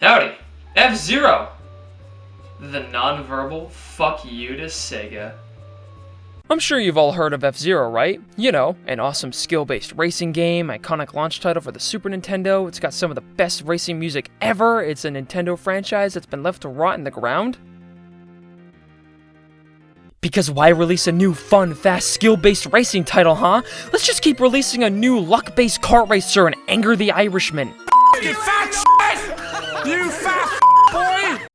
Howdy, F-Zero! The non-verbal fuck you to Sega. I'm sure you've all heard of F-Zero, right? You know, an awesome skill-based racing game, iconic launch title for the Super Nintendo, it's got some of the best racing music ever, it's a Nintendo franchise that's been left to rot in the ground. Because why release a new, fun, fast, skill-based racing title, huh? Let's just keep releasing a new luck-based kart racer and anger the Irishman. You fat shit! You fat boy!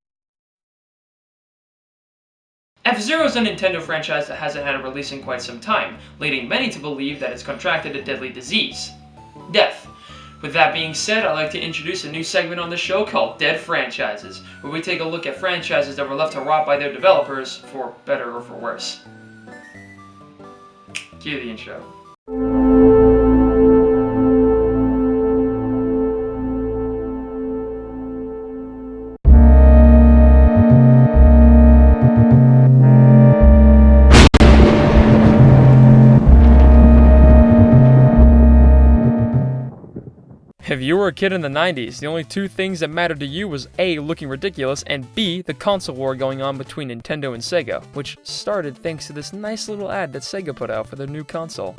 F-Zero is a Nintendo franchise that hasn't had a release in quite some time, leading many to believe that it's contracted a deadly disease. Death. With that being said, I'd like to introduce a new segment on the show called Dead Franchises, where we take a look at franchises that were left to rot by their developers, for better or for worse. Cue the intro. If you were a kid in the 90s, the only two things that mattered to you was A, looking ridiculous, and B, the console war going on between Nintendo and Sega, which started thanks to this nice little ad that Sega put out for their new console.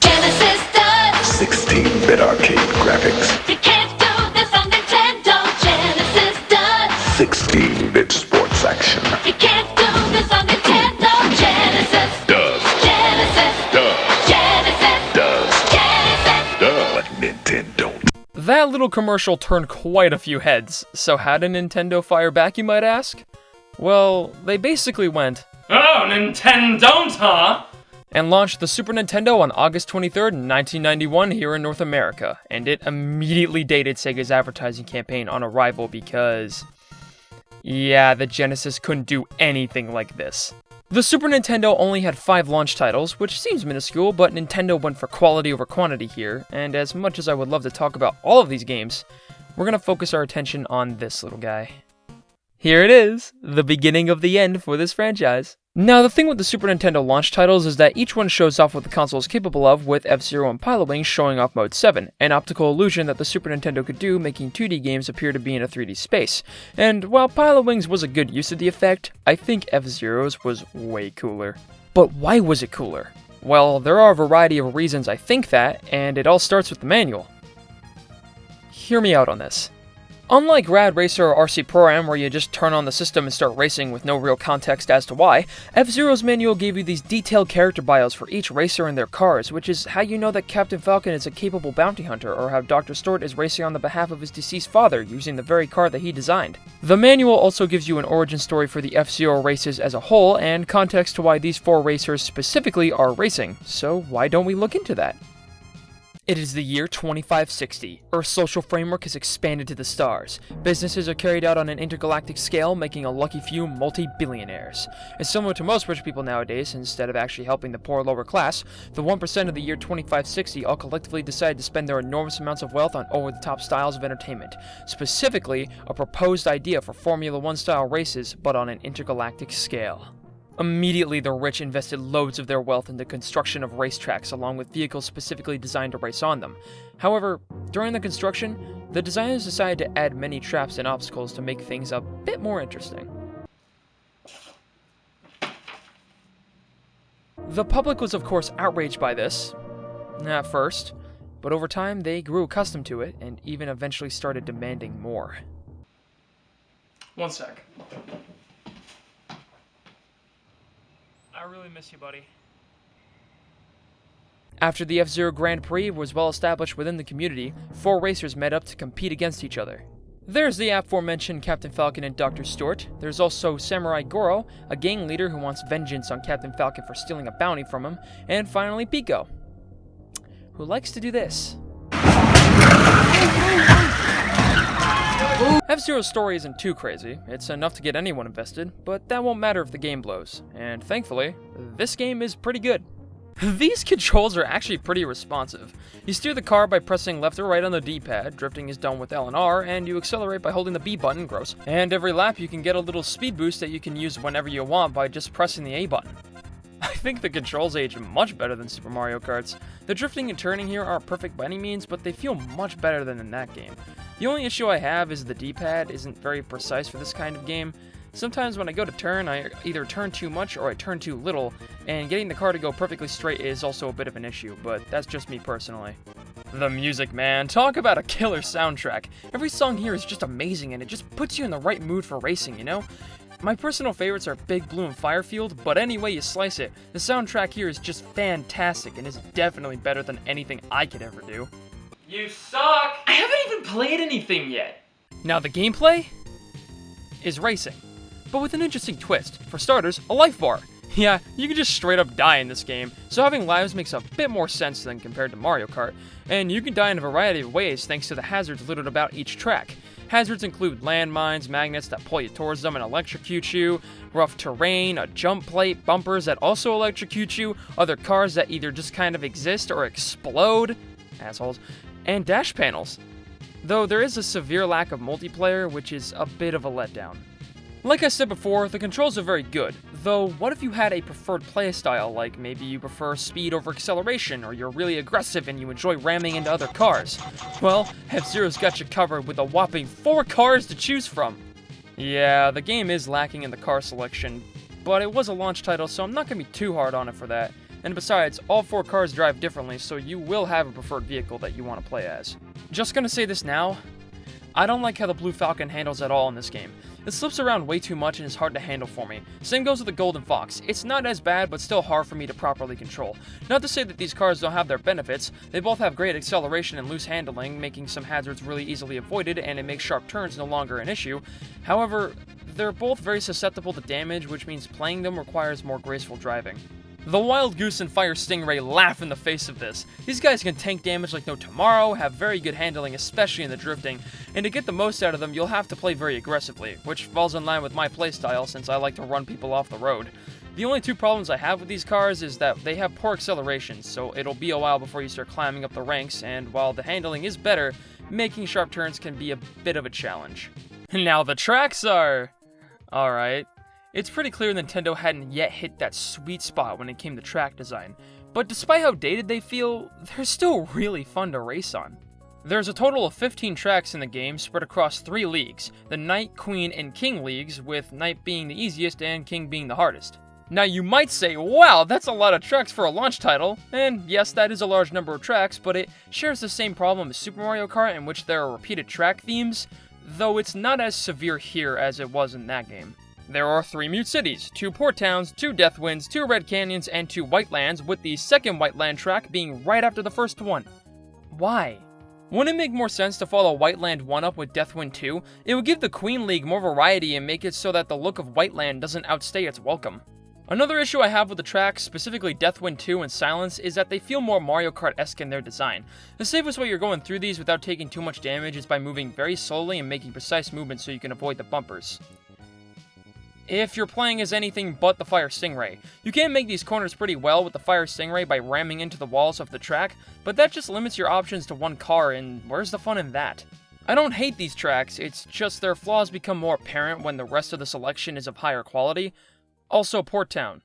Genesis does. 16-bit arcade graphics. You can't do this on Nintendo. Genesis does. 16-bit sports action. You can't do this on Nintendo. Genesis Does. Genesis Does. Genesis Does. Genesis. Does. But Nintendo. That little commercial turned quite a few heads, so how did Nintendo fire back, you might ask? Well, they basically went, Oh, NINTENDO'N'T, huh? and launched the Super Nintendo on August 23rd, 1991 here in North America, and it immediately dated Sega's advertising campaign on arrival because, yeah, the Genesis couldn't do anything like this. The Super Nintendo only had 5 launch titles, which seems minuscule, but Nintendo went for quality over quantity here, and as much as I would love to talk about all of these games, we're gonna focus our attention on this little guy. Here it is, the beginning of the end for this franchise. Now, the thing with the Super Nintendo launch titles is that each one shows off what the console is capable of, with F-Zero and Pilotwings showing off Mode 7, an optical illusion that the Super Nintendo could do, making 2D games appear to be in a 3D space. And while Pilotwings was a good use of the effect, I think F-Zero's was way cooler. But why was it cooler? Well, there are a variety of reasons I think that, and it all starts with the manual. Hear me out on this. Unlike Rad Racer or RC Pro-Am, where you just turn on the system and start racing with no real context as to why, F-Zero's manual gave you these detailed character bios for each racer and their cars, which is how you know that Captain Falcon is a capable bounty hunter, or how Dr. Stewart is racing on the behalf of his deceased father, using the very car that he designed. The manual also gives you an origin story for the F-Zero races as a whole, and context to why these 4 racers specifically are racing, so why don't we look into that? It is the year 2560. Earth's social framework has expanded to the stars. Businesses are carried out on an intergalactic scale, making a lucky few multi-billionaires. And similar to most rich people nowadays, instead of actually helping the poor lower class, the 1% of the year 2560 all collectively decide to spend their enormous amounts of wealth on over-the-top styles of entertainment. Specifically, a proposed idea for Formula 1 style races, but on an intergalactic scale. Immediately, the rich invested loads of their wealth in the construction of racetracks, along with vehicles specifically designed to race on them. However, during the construction, the designers decided to add many traps and obstacles to make things a bit more interesting. The public was of course outraged by this, at first, but over time they grew accustomed to it, and even eventually started demanding more. One sec. I really miss you, buddy. After the F-Zero Grand Prix was well established within the community, 4 racers met up to compete against each other. There's the aforementioned Captain Falcon and Dr. Stewart. There's also Samurai Goro, a gang leader who wants vengeance on Captain Falcon for stealing a bounty from him. And finally Pico, who likes to do this. F-Zero's story isn't too crazy. It's enough to get anyone invested, but that won't matter if the game blows. And thankfully, this game is pretty good. These controls are actually pretty responsive. You steer the car by pressing left or right on the D-pad, drifting is done with L and R, and you accelerate by holding the B button, gross. And every lap you can get a little speed boost that you can use whenever you want by just pressing the A button. I think the controls age much better than Super Mario Kart's. The drifting and turning here aren't perfect by any means, but they feel much better than in that game. The only issue I have is the D-pad isn't very precise for this kind of game. Sometimes when I go to turn, I either turn too much or I turn too little, and getting the car to go perfectly straight is also a bit of an issue, but that's just me personally. The music, man. Talk about a killer soundtrack. Every song here is just amazing, and it just puts you in the right mood for racing, you know? My personal favorites are Big Blue and Firefield, but any way you slice it, the soundtrack here is just fantastic and is definitely better than anything I could ever do. You suck! I haven't even played anything yet. Now the gameplay is racing, but with an interesting twist. For starters, a life bar. Yeah, you can just straight up die in this game, so having lives makes a bit more sense than compared to Mario Kart, and you can die in a variety of ways thanks to the hazards littered about each track. Hazards include landmines, magnets that pull you towards them and electrocute you, rough terrain, a jump plate, bumpers that also electrocute you, other cars that either just kind of exist or explode, assholes, and dash panels. Though there is a severe lack of multiplayer, which is a bit of a letdown. Like I said before, the controls are very good, though what if you had a preferred playstyle, like maybe you prefer speed over acceleration, or you're really aggressive and you enjoy ramming into other cars? Well, F-Zero's got you covered with a whopping 4 cars to choose from. Yeah, the game is lacking in the car selection, but it was a launch title, so I'm not going to be too hard on it for that. And besides, all 4 cars drive differently, so you will have a preferred vehicle that you want to play as. Just gonna say this now, I don't like how the Blue Falcon handles at all in this game. It slips around way too much and is hard to handle for me. Same goes with the Golden Fox. It's not as bad, but still hard for me to properly control. Not to say that these cars don't have their benefits, they both have great acceleration and loose handling, making some hazards really easily avoided, and it makes sharp turns no longer an issue. However, they're both very susceptible to damage, which means playing them requires more graceful driving. The Wild Goose and Fire Stingray laugh in the face of this. These guys can tank damage like no tomorrow, have very good handling, especially in the drifting, and to get the most out of them, you'll have to play very aggressively, which falls in line with my playstyle since I like to run people off the road. The only 2 problems I have with these cars is that they have poor acceleration, so it'll be a while before you start climbing up the ranks, and while the handling is better, making sharp turns can be a bit of a challenge. Now the tracks are... alright. It's pretty clear Nintendo hadn't yet hit that sweet spot when it came to track design, but despite how dated they feel, they're still really fun to race on. There's a total of 15 tracks in the game spread across 3 leagues, the Knight, Queen, and King leagues, with Knight being the easiest and King being the hardest. Now you might say, wow, that's a lot of tracks for a launch title, and yes, that is a large number of tracks, but it shares the same problem as Super Mario Kart, in which there are repeated track themes, though it's not as severe here as it was in that game. There are 3 Mute Cities, 2 Port Towns, 2 Death Winds, 2 Red Canyons, and 2 White Lands, with the second White Land track being right after the first one. Why? Wouldn't it make more sense to follow White Land 1 up with Death Wind 2? It would give the Queen League more variety and make it so that the look of White Land doesn't outstay its welcome. Another issue I have with the tracks, specifically Death Wind 2 and Silence, is that they feel more Mario Kart-esque in their design. The safest way you're going through these without taking too much damage is by moving very slowly and making precise movements so you can avoid the bumpers. If you're playing as anything but the Fire Stingray. You can make these corners pretty well with the Fire Stingray by ramming into the walls of the track, but that just limits your options to 1 car, and where's the fun in that? I don't hate these tracks, it's just their flaws become more apparent when the rest of the selection is of higher quality. Also, Port Town.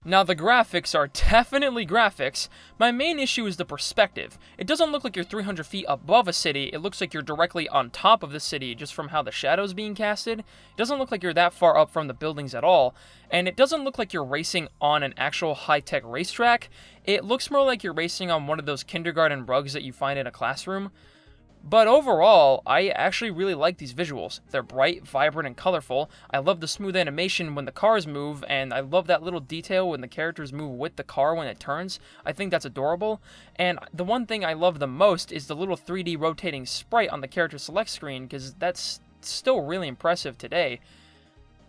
Now the graphics are definitely graphics. My main issue is the perspective. It doesn't look like you're 300 feet above a city, it looks like you're directly on top of the city just from how the shadow's being casted. It doesn't look like you're that far up from the buildings at all, and it doesn't look like you're racing on an actual high-tech racetrack. It looks more like you're racing on one of those kindergarten rugs that you find in a classroom. But overall, I actually really like these visuals. They're bright, vibrant, and colorful. I love the smooth animation when the cars move, and I love that little detail when the characters move with the car when it turns. I think that's adorable. And the one thing I love the most is the little 3D rotating sprite on the character select screen, because that's still really impressive today.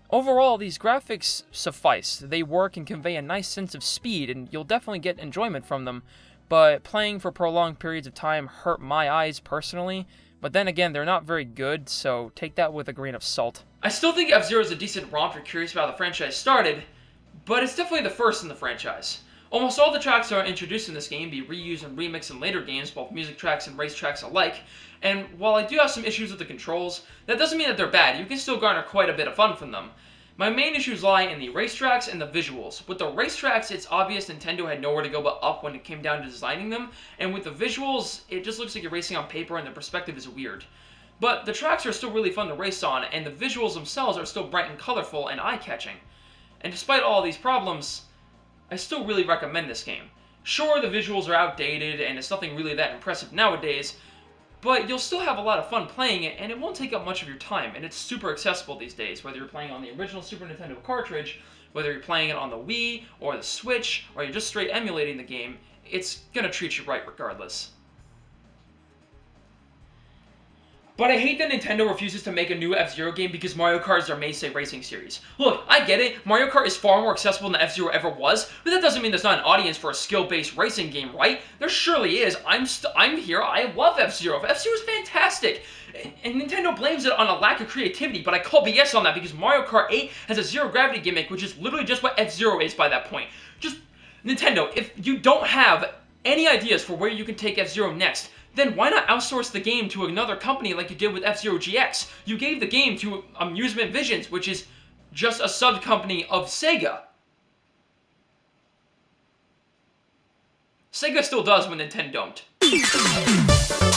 Overall, these graphics suffice. They work and convey a nice sense of speed, and you'll definitely get enjoyment from them. But playing for prolonged periods of time hurt my eyes personally. But then again, they're not very good, so take that with a grain of salt. I still think F-Zero is a decent romp if you're curious about how the franchise started, but it's definitely the first in the franchise. Almost all the tracks that are introduced in this game be reused and remixed in later games, both music tracks and race tracks alike, and while I do have some issues with the controls, that doesn't mean that they're bad. You can still garner quite a bit of fun from them. My main issues lie in the racetracks and the visuals. With the racetracks, it's obvious Nintendo had nowhere to go but up when it came down to designing them, and with the visuals, it just looks like you're racing on paper and the perspective is weird. But the tracks are still really fun to race on, and the visuals themselves are still bright and colorful and eye-catching. And despite all these problems, I still really recommend this game. Sure, the visuals are outdated and it's nothing really that impressive nowadays, but you'll still have a lot of fun playing it, and it won't take up much of your time, and it's super accessible these days, whether you're playing on the original Super Nintendo cartridge, whether you're playing it on the Wii, or the Switch, or you're just straight emulating the game, it's gonna treat you right regardless. But I hate that Nintendo refuses to make a new F-Zero game because Mario Kart is their mainstay racing series. Look, I get it, Mario Kart is far more accessible than F-Zero ever was, but that doesn't mean there's not an audience for a skill-based racing game, right? There surely is. I'm here, I love F-Zero. F-Zero is fantastic! And Nintendo blames it on a lack of creativity, but I call BS on that because Mario Kart 8 has a zero-gravity gimmick, which is literally just what F-Zero is by that point. Just, Nintendo, if you don't have any ideas for where you can take F-Zero next, then why not outsource the game to another company like you did with F-Zero GX? You gave the game to Amusement Visions, which is just a sub-company of Sega. Sega still does when Nintendo don't.